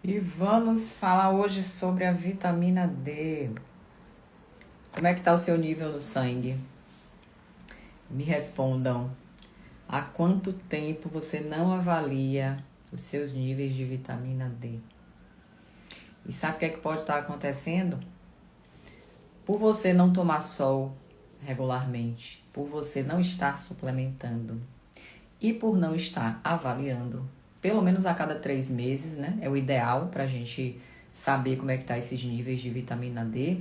E vamos falar hoje sobre a vitamina D. Como é que está o seu nível no sangue? Me respondam. Há quanto tempo você não avalia os seus níveis de vitamina D? E sabe o que é que pode estar acontecendo? Por você não tomar sol regularmente, por você não estar suplementando e por não estar avaliando, pelo menos a cada 3 meses, né? É o ideal para a gente saber como é que tá esses níveis de vitamina D.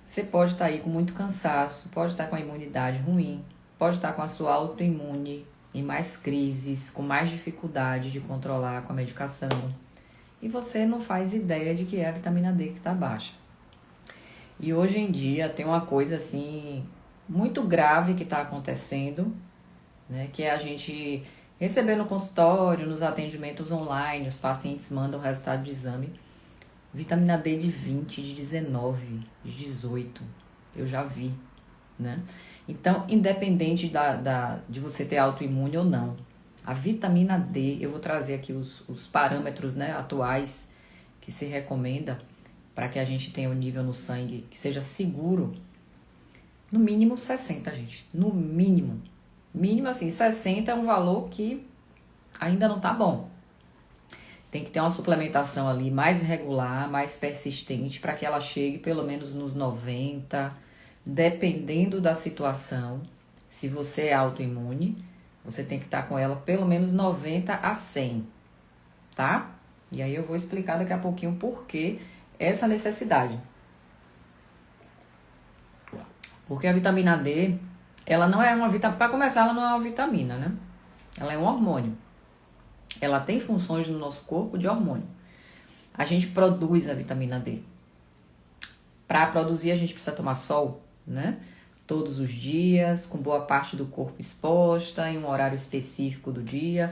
Você pode estar aí com muito cansaço, pode estar com a imunidade ruim, pode estar com a sua autoimune em mais crises, com mais dificuldade de controlar com a medicação. E você não faz ideia de que é a vitamina D que está baixa. E hoje em dia tem uma coisa assim muito grave que está acontecendo, né? Que é a gente receber no consultório, nos atendimentos online, os pacientes mandam o resultado de exame. Vitamina D de 20, de 19, de 18. Eu já vi, né? Então, independente de você ter autoimune ou não, a vitamina D, eu vou trazer aqui os parâmetros, né, atuais que se recomenda para que a gente tenha um nível no sangue que seja seguro. No mínimo 60, gente. No mínimo. Mínimo assim, 60 é um valor que ainda não tá bom. Tem que ter uma suplementação ali mais regular, mais persistente, para que ela chegue pelo menos nos 90, dependendo da situação. Se você é autoimune, você tem que estar com ela pelo menos 90 a 100, tá? E aí eu vou explicar daqui a pouquinho por que essa necessidade. Porque a vitamina D, ela não é uma vitamina, para começar, ela não é uma vitamina, né? Ela é um hormônio. Ela tem funções no nosso corpo de hormônio. A gente produz a vitamina D. Para produzir, a gente precisa tomar sol, né? Todos os dias, com boa parte do corpo exposta, em um horário específico do dia.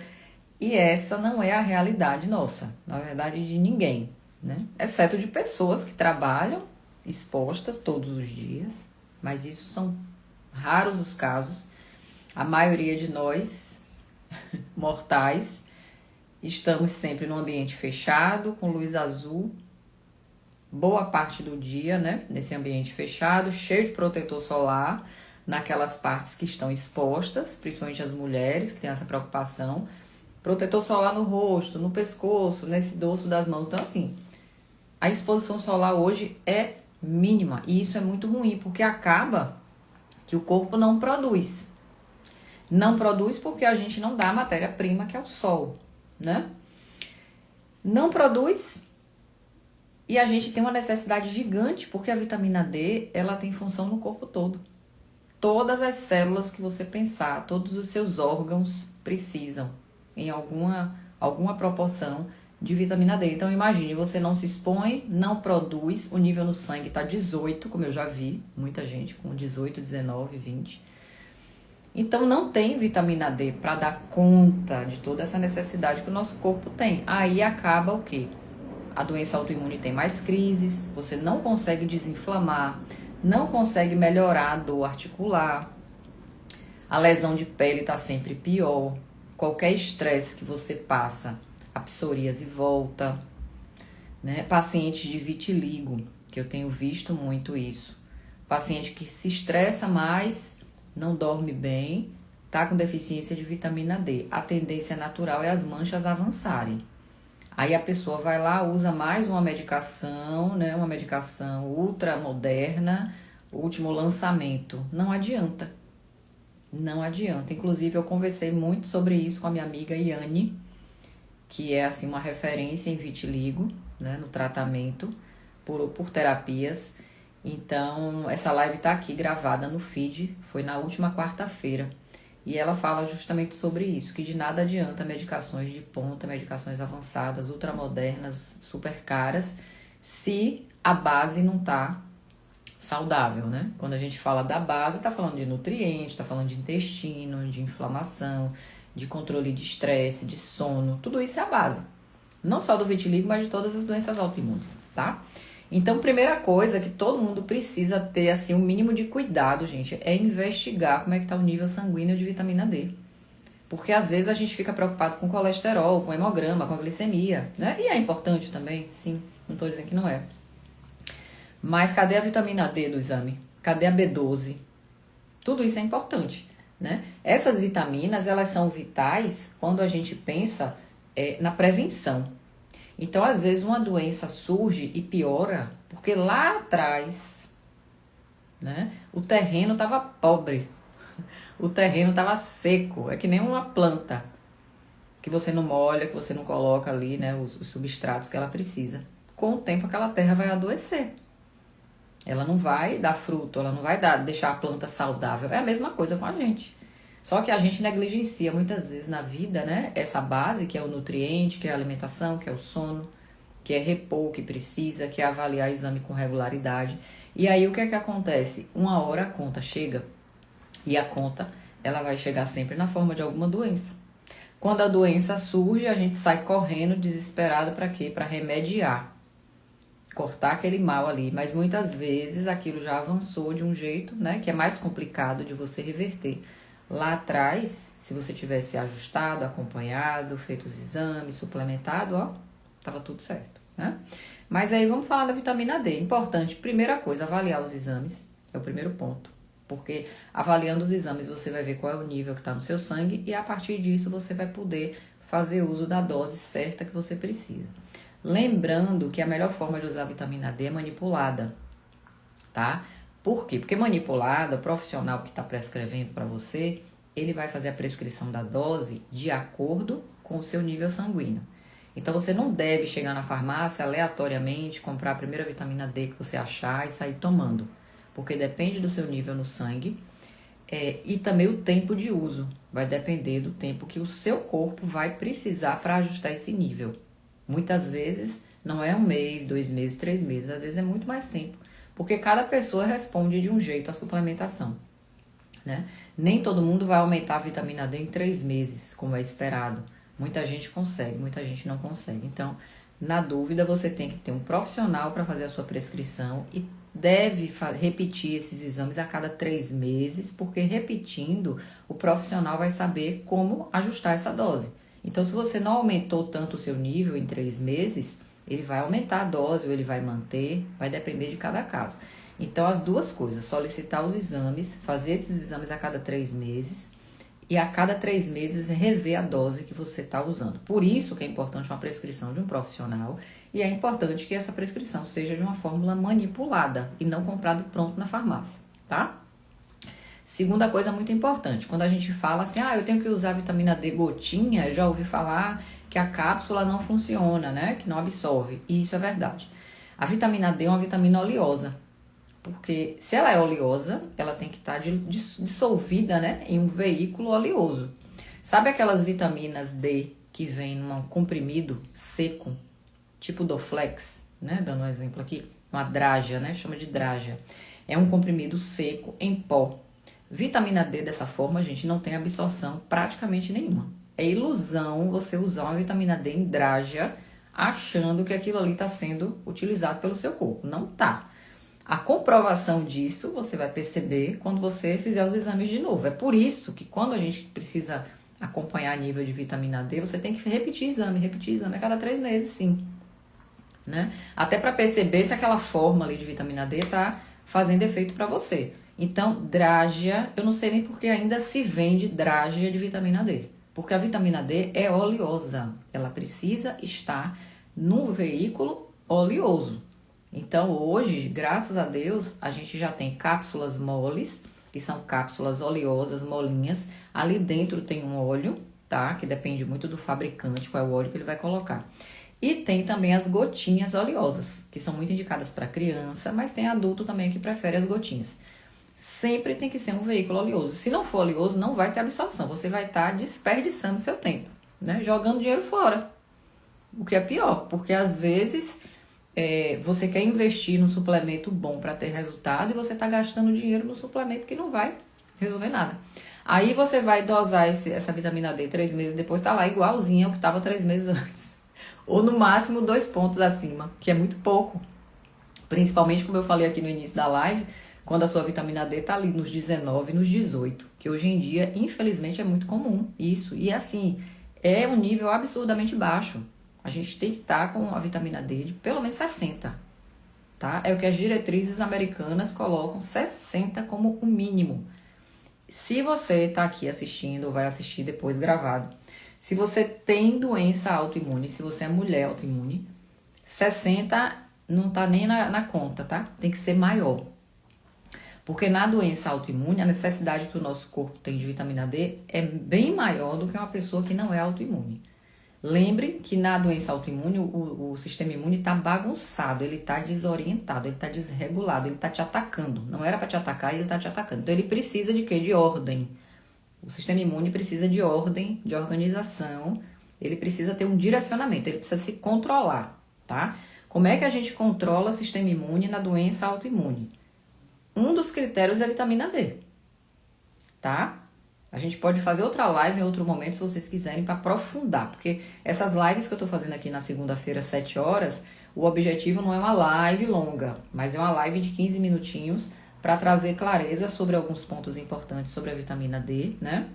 E essa não é a realidade nossa, na verdade, de ninguém, né? Exceto de pessoas que trabalham expostas todos os dias, mas isso são raros os casos. A maioria de nós, mortais, estamos sempre num ambiente fechado, com luz azul, boa parte do dia, né? Nesse ambiente fechado, cheio de protetor solar, naquelas partes que estão expostas, principalmente as mulheres que têm essa preocupação. Protetor solar no rosto, no pescoço, nesse dorso das mãos. Então, assim, a exposição solar hoje é mínima. E isso é muito ruim, porque acaba que o corpo não produz. Não produz porque a gente não dá a matéria-prima, que é o sol, né? Não produz e a gente tem uma necessidade gigante, porque a vitamina D, ela tem função no corpo todo. Todas as células que você pensar, todos os seus órgãos precisam, em alguma proporção, de vitamina D. Então, imagine, você não se expõe, não produz, o nível no sangue está 18, como eu já vi, muita gente com 18, 19, 20. Então, não tem vitamina D para dar conta de toda essa necessidade que o nosso corpo tem. Aí acaba o quê? A doença autoimune tem mais crises, você não consegue desinflamar, não consegue melhorar a dor articular, a lesão de pele está sempre pior, qualquer estresse que você passa, a psoríase volta, né? Pacientes de vitiligo, que eu tenho visto muito isso. Paciente que se estressa mais, não dorme bem, tá com deficiência de vitamina D. A tendência natural é as manchas avançarem. Aí a pessoa vai lá, usa mais uma medicação, né? Uma medicação ultra moderna, último lançamento. Não adianta. Não adianta. Inclusive, eu conversei muito sobre isso com a minha amiga Yane, que é assim uma referência em vitiligo, né? No tratamento por terapias. Então, essa live tá aqui gravada no feed, foi na última quarta-feira. E ela fala justamente sobre isso, que de nada adianta medicações de ponta, medicações avançadas, ultramodernas, super caras, se a base não tá saudável, né? Quando a gente fala da base, tá falando de nutrientes, tá falando de intestino, de inflamação, de controle de estresse, de sono, tudo isso é a base. Não só do vitiligo, mas de todas as doenças autoimunes, tá? Então, primeira coisa que todo mundo precisa ter, assim, um mínimo de cuidado, gente, é investigar como é que tá o nível sanguíneo de vitamina D. Porque às vezes a gente fica preocupado com colesterol, com hemograma, com a glicemia, né? E é importante também, sim, não estou dizendo que não é. Mas cadê a vitamina D do exame? Cadê a B12? Tudo isso é importante, né? Essas vitaminas, elas são vitais quando a gente pensa na prevenção. Então, às vezes, uma doença surge e piora porque lá atrás, né, o terreno estava pobre, o terreno estava seco. É que nem uma planta que você não molha, que você não coloca ali, né, os substratos que ela precisa. Com o tempo, aquela terra vai adoecer. Ela não vai dar fruto, ela não vai deixar a planta saudável. É a mesma coisa com a gente. Só que a gente negligencia muitas vezes na vida, né? Essa base que é o nutriente, que é a alimentação, que é o sono, que é repor o que precisa, que é avaliar exame com regularidade. E aí o que é que acontece? Uma hora a conta chega e a conta ela vai chegar sempre na forma de alguma doença. Quando a doença surge, a gente sai correndo desesperado para quê? Para remediar, cortar aquele mal ali. Mas muitas vezes aquilo já avançou de um jeito, né? Que é mais complicado de você reverter. Lá atrás, se você tivesse ajustado, acompanhado, feito os exames, suplementado, ó, tava tudo certo, né? Mas aí vamos falar da vitamina D. Importante, primeira coisa, avaliar os exames, é o primeiro ponto. Porque avaliando os exames você vai ver qual é o nível que está no seu sangue e a partir disso você vai poder fazer uso da dose certa que você precisa. Lembrando que a melhor forma de usar a vitamina D é manipulada, tá? Por quê? Porque manipulada, o profissional que está prescrevendo para você, ele vai fazer a prescrição da dose de acordo com o seu nível sanguíneo. Então, você não deve chegar na farmácia aleatoriamente, comprar a primeira vitamina D que você achar e sair tomando. Porque depende do seu nível no sangue e também o tempo de uso. Vai depender do tempo que o seu corpo vai precisar para ajustar esse nível. Muitas vezes não é 1 mês, 2 meses, 3 meses. Às vezes é muito mais tempo. Porque cada pessoa responde de um jeito à suplementação, né? Nem todo mundo vai aumentar a vitamina D em 3 meses, como é esperado. Muita gente consegue, muita gente não consegue. Então, na dúvida, você tem que ter um profissional para fazer a sua prescrição e deve repetir esses exames a cada 3 meses, porque repetindo, o profissional vai saber como ajustar essa dose. Então, se você não aumentou tanto o seu nível em 3 meses, ele vai aumentar a dose ou ele vai manter, vai depender de cada caso. Então, as duas coisas, solicitar os exames, fazer esses exames a cada 3 meses e a cada 3 meses rever a dose que você está usando. Por isso que é importante uma prescrição de um profissional e é importante que essa prescrição seja de uma fórmula manipulada e não comprado pronto na farmácia, tá? Segunda coisa muito importante, quando a gente fala assim, eu tenho que usar vitamina D gotinha, eu já ouvi falar que a cápsula não funciona, né? Que não absorve. E isso é verdade. A vitamina D é uma vitamina oleosa. Porque se ela é oleosa, ela tem que estar dissolvida, né? Em um veículo oleoso. Sabe aquelas vitaminas D que vem num comprimido seco? Tipo Doflex, né? Dando um exemplo aqui. Uma drágia, né? Chama de drágia. É um comprimido seco em pó. Vitamina D dessa forma, gente, não tem absorção praticamente nenhuma. É ilusão você usar uma vitamina D em drágia achando que aquilo ali está sendo utilizado pelo seu corpo. Não tá. A comprovação disso você vai perceber quando você fizer os exames de novo. É por isso que quando a gente precisa acompanhar nível de vitamina D, você tem que repetir exame a cada 3 meses, sim. Né? Até para perceber se aquela forma ali de vitamina D está fazendo efeito para você. Então, drágia, eu não sei nem porque ainda se vende drágia de vitamina D. Porque a vitamina D é oleosa. Ela precisa estar num veículo oleoso. Então, hoje, graças a Deus, a gente já tem cápsulas moles, que são cápsulas oleosas, molinhas. Ali dentro tem um óleo, tá? Que depende muito do fabricante, qual é o óleo que ele vai colocar. E tem também as gotinhas oleosas, que são muito indicadas para criança, mas tem adulto também que prefere as gotinhas. Sempre tem que ser um veículo oleoso. Se não for oleoso, não vai ter absorção. Você vai estar desperdiçando seu tempo, né? Jogando dinheiro fora. O que é pior, porque às vezes você quer investir num suplemento bom para ter resultado e você está gastando dinheiro no suplemento que não vai resolver nada. Aí você vai dosar essa vitamina D 3 meses depois, tá lá igualzinha ao que estava 3 meses antes. Ou no máximo 2 pontos acima, que é muito pouco. Principalmente, como eu falei aqui no início da live, quando a sua vitamina D tá ali nos 19, nos 18, que hoje em dia, infelizmente, é muito comum isso. E assim, é um nível absurdamente baixo. A gente tem que estar com a vitamina D de pelo menos 60, tá? É o que as diretrizes americanas colocam, 60 como o mínimo. Se você está aqui assistindo ou vai assistir depois gravado, se você tem doença autoimune, se você é mulher autoimune, 60 não tá nem na conta, tá? Tem que ser maior. Porque na doença autoimune, a necessidade que o nosso corpo tem de vitamina D é bem maior do que uma pessoa que não é autoimune. Lembre que na doença autoimune o sistema imune está bagunçado, ele está desorientado, ele está desregulado, ele está te atacando. Não era para te atacar e ele está te atacando. Então ele precisa de quê? De ordem. O sistema imune precisa de ordem, de organização, ele precisa ter um direcionamento, ele precisa se controlar, tá? Como é que a gente controla o sistema imune na doença autoimune? Um dos critérios é a vitamina D, tá? A gente pode fazer outra live em outro momento, se vocês quiserem, para aprofundar. Porque essas lives que eu tô fazendo aqui na segunda-feira, às 7 horas, o objetivo não é uma live longa, mas é uma live de 15 minutinhos para trazer clareza sobre alguns pontos importantes sobre a vitamina D, né?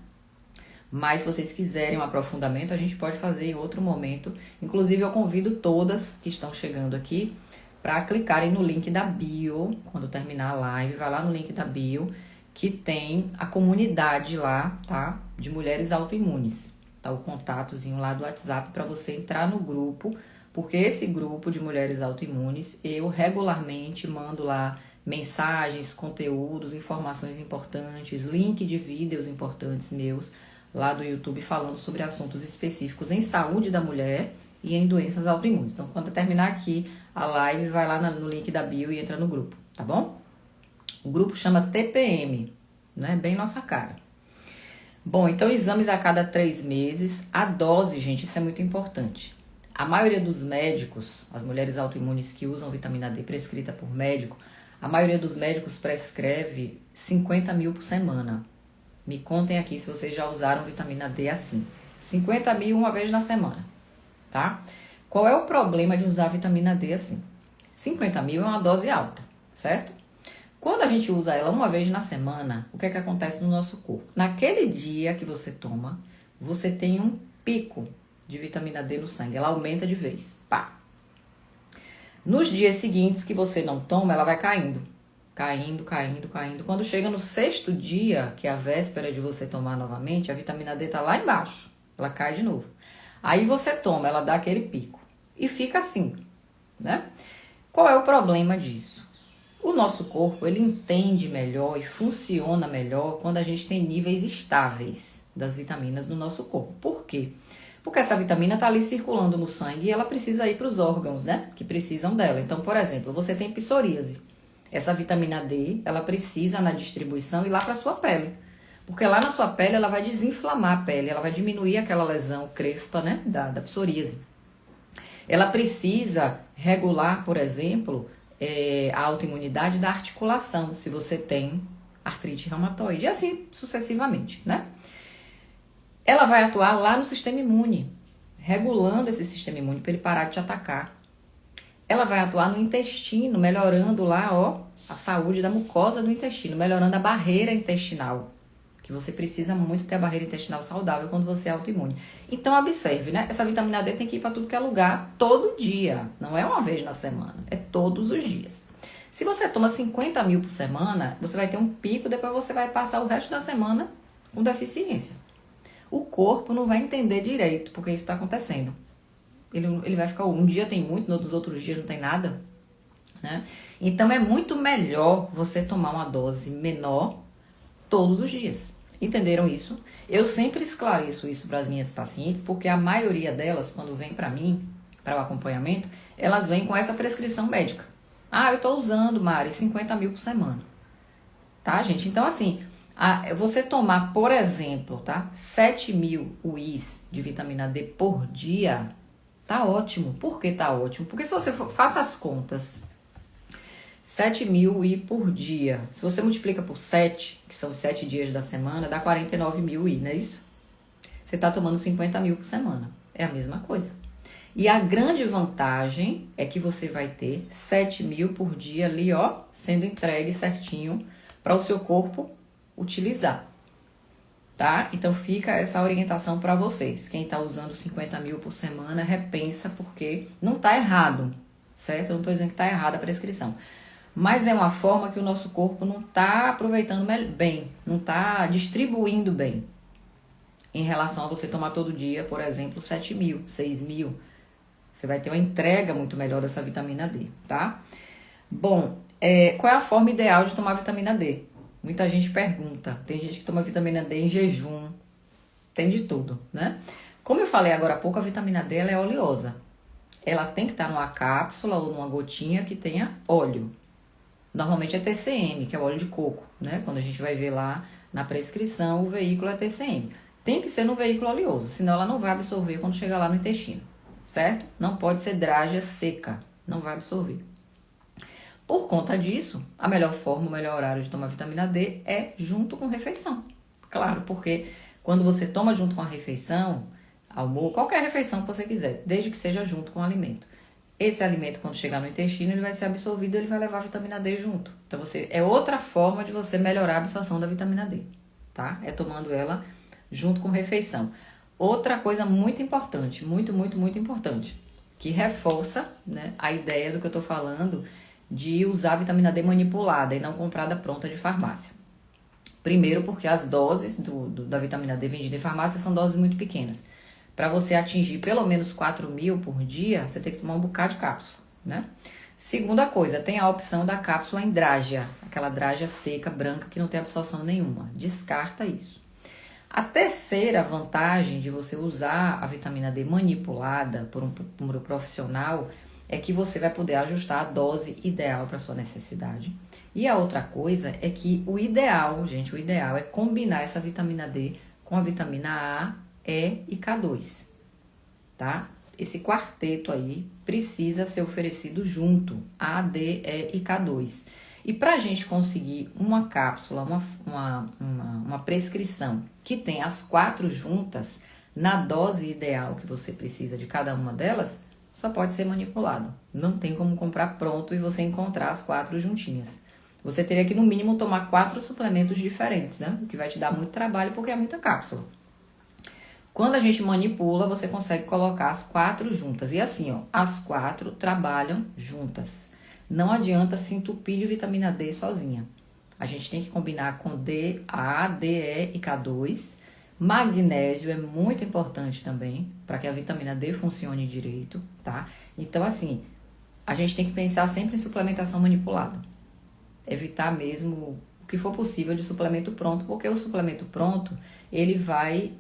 Mas se vocês quiserem um aprofundamento, a gente pode fazer em outro momento. Inclusive, eu convido todas que estão chegando aqui para clicarem no link da bio, quando terminar a live, vai lá no link da bio, que tem a comunidade lá, tá? De mulheres autoimunes. Tá o contatozinho lá do WhatsApp para você entrar no grupo, porque esse grupo de mulheres autoimunes, eu regularmente mando lá mensagens, conteúdos, informações importantes, link de vídeos importantes meus lá do YouTube falando sobre assuntos específicos em saúde da mulher e em doenças autoimunes. Então, quando terminar aqui a live, vai lá no link da bio e entra no grupo, tá bom? O grupo chama TPM, né? Bem nossa cara. Bom, então exames a cada 3 meses. A dose, gente, isso é muito importante. A maioria dos médicos, as mulheres autoimunes que usam vitamina D prescrita por médico, a maioria dos médicos prescreve 50 mil por semana. Me contem aqui se vocês já usaram vitamina D assim. 50 mil uma vez na semana, tá? Qual é o problema de usar vitamina D assim? 50 mil é uma dose alta, certo? Quando a gente usa ela uma vez na semana, o que é que acontece no nosso corpo? Naquele dia que você toma, você tem um pico de vitamina D no sangue. Ela aumenta de vez. Pá! Nos dias seguintes que você não toma, ela vai caindo. Caindo, caindo, caindo. Quando chega no 6º dia, que é a véspera de você tomar novamente, a vitamina D tá lá embaixo. Ela cai de novo. Aí você toma, ela dá aquele pico. E fica assim, né? Qual é o problema disso? O nosso corpo, ele entende melhor e funciona melhor quando a gente tem níveis estáveis das vitaminas no nosso corpo. Por quê? Porque essa vitamina está ali circulando no sangue e ela precisa ir para os órgãos, né? Que precisam dela. Então, por exemplo, você tem psoríase. Essa vitamina D, ela precisa na distribuição ir lá para a sua pele. Porque lá na sua pele, ela vai desinflamar a pele, ela vai diminuir aquela lesão crespa, né? Da psoríase. Ela precisa regular, por exemplo, a autoimunidade da articulação, se você tem artrite reumatoide, e assim sucessivamente, né? Ela vai atuar lá no sistema imune, regulando esse sistema imune para ele parar de te atacar. Ela vai atuar no intestino, melhorando lá, ó, a saúde da mucosa do intestino, melhorando a barreira intestinal, que você precisa muito ter a barreira intestinal saudável quando você é autoimune. Então, observe, né? Essa vitamina D tem que ir para tudo que é lugar todo dia. Não é uma vez na semana, é todos os dias. Se você toma 50 mil por semana, você vai ter um pico, depois você vai passar o resto da semana com deficiência. O corpo não vai entender direito porque isso está acontecendo. Ele vai ficar, um dia tem muito, nos outros dias não tem nada, né? Então, é muito melhor você tomar uma dose menor todos os dias. Entenderam isso? Eu sempre esclareço isso para as minhas pacientes, porque a maioria delas, quando vem para mim, para o acompanhamento, elas vêm com essa prescrição médica. Ah, eu estou usando, Mari, 50 mil por semana. Tá, gente? Então, assim, você tomar, por exemplo, tá? 7 mil UIs de vitamina D por dia, tá ótimo. Por que tá ótimo? Porque se você faça as contas, 7 mil UI por dia. Se você multiplica por 7, que são os 7 dias da semana, dá 49 mil UI, não é isso? Você está tomando 50 mil por semana. É a mesma coisa. E a grande vantagem é que você vai ter 7.000 por dia ali, ó, sendo entregue certinho para o seu corpo utilizar, tá? Então fica essa orientação para vocês. Quem tá usando 50.000 por semana, repensa, porque não tá errado, certo? Eu não tô dizendo que tá errada a prescrição. Mas é uma forma que o nosso corpo não tá aproveitando bem, não tá distribuindo bem. Em relação a você tomar todo dia, por exemplo, 7.000, 6.000. Você vai ter uma entrega muito melhor dessa vitamina D, tá? Bom, qual é a forma ideal de tomar vitamina D? Muita gente pergunta. Tem gente que toma vitamina D em jejum. Tem de tudo, né? Como eu falei agora há pouco, a vitamina D ela é oleosa. Ela tem que estar numa cápsula ou numa gotinha que tenha óleo. Normalmente é TCM, que é o óleo de coco, né? Quando a gente vai ver lá na prescrição, o veículo é TCM. Tem que ser no veículo oleoso, senão ela não vai absorver quando chegar lá no intestino, certo? Não pode ser drágia seca, não vai absorver. Por conta disso, a melhor forma, o melhor horário de tomar vitamina D é junto com refeição. Claro, porque quando você toma junto com a refeição, almoço, qualquer refeição que você quiser, desde que seja junto com o alimento. Esse alimento, quando chegar no intestino, ele vai ser absorvido, ele vai levar a vitamina D junto. Então, é outra forma de você melhorar a absorção da vitamina D, tá? É tomando ela junto com refeição. Outra coisa muito importante, muito importante, que reforça, né, a ideia do que eu tô falando de usar a vitamina D manipulada e não comprada pronta de farmácia. Primeiro, porque as doses da vitamina D vendida em farmácia são doses muito pequenas. Para você atingir pelo menos 4.000 por dia, você tem que tomar um bocado de cápsula, né? Segunda coisa, tem a opção da cápsula em drágia, aquela drágia seca, branca, que não tem absorção nenhuma. Descarta isso. A terceira vantagem de você usar a vitamina D manipulada por um profissional é que você vai poder ajustar a dose ideal para sua necessidade. E a outra coisa é que o ideal, gente, o ideal é combinar essa vitamina D com a vitamina A, E e K2, tá? Esse quarteto aí precisa ser oferecido junto, A, D, E e K2. E para a gente conseguir uma cápsula, uma prescrição que tem as 4 juntas, na dose ideal que você precisa de cada uma delas, só pode ser manipulado. Não tem como comprar pronto e você encontrar as 4 juntinhas. Você teria que, no mínimo, tomar 4 suplementos diferentes, né? O que vai te dar muito trabalho porque é muita cápsula. Quando a gente manipula, você consegue colocar as 4 juntas. E assim, ó, as 4 trabalham juntas. Não adianta se entupir de vitamina D sozinha. A gente tem que combinar com D, A, D, E e K2. Magnésio é muito importante também, para que a vitamina D funcione direito, tá? Então, assim, a gente tem que pensar sempre em suplementação manipulada. Evitar mesmo o que for possível de suplemento pronto, porque o suplemento pronto, ele vai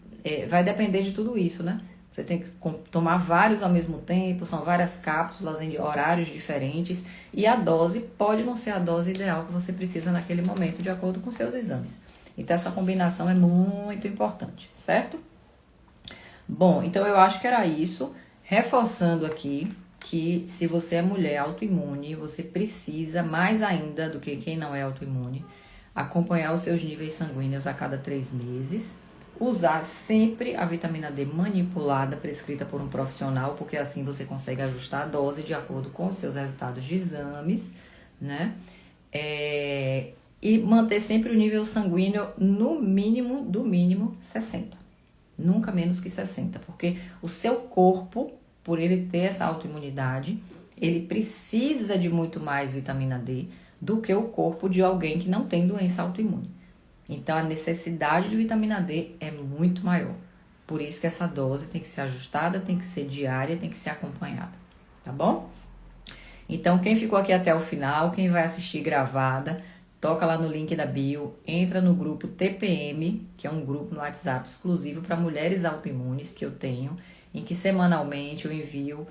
depender de tudo isso, né? Você tem que tomar vários ao mesmo tempo, são várias cápsulas em horários diferentes, e a dose pode não ser a dose ideal que você precisa naquele momento, de acordo com seus exames. Então, essa combinação é muito importante, certo? Bom, então eu acho que era isso. Reforçando aqui que se você é mulher autoimune, você precisa, mais ainda do que quem não é autoimune, acompanhar os seus níveis sanguíneos a cada 3 meses. Usar sempre a vitamina D manipulada, prescrita por um profissional, porque assim você consegue ajustar a dose de acordo com os seus resultados de exames, né? E manter sempre o nível sanguíneo no mínimo, do mínimo, 60. Nunca menos que 60, porque o seu corpo, por ele ter essa autoimunidade, ele precisa de muito mais vitamina D do que o corpo de alguém que não tem doença autoimune. Então, a necessidade de vitamina D é muito maior. Por isso que essa dose tem que ser ajustada, tem que ser diária, tem que ser acompanhada, tá bom? Então, quem ficou aqui até o final, quem vai assistir gravada, toca lá no link da bio, entra no grupo TPM, que é um grupo no WhatsApp exclusivo para mulheres autoimunes que eu tenho, em que semanalmente eu envio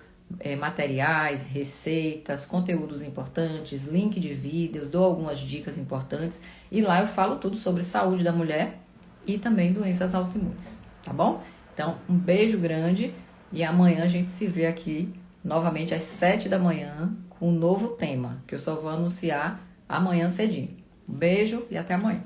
materiais, receitas, conteúdos importantes, link de vídeos, dou algumas dicas importantes e lá eu falo tudo sobre saúde da mulher e também doenças autoimunes, tá bom? Então, um beijo grande e amanhã a gente se vê aqui novamente às 7 da manhã com um novo tema, que eu só vou anunciar amanhã cedinho. Um beijo e até amanhã.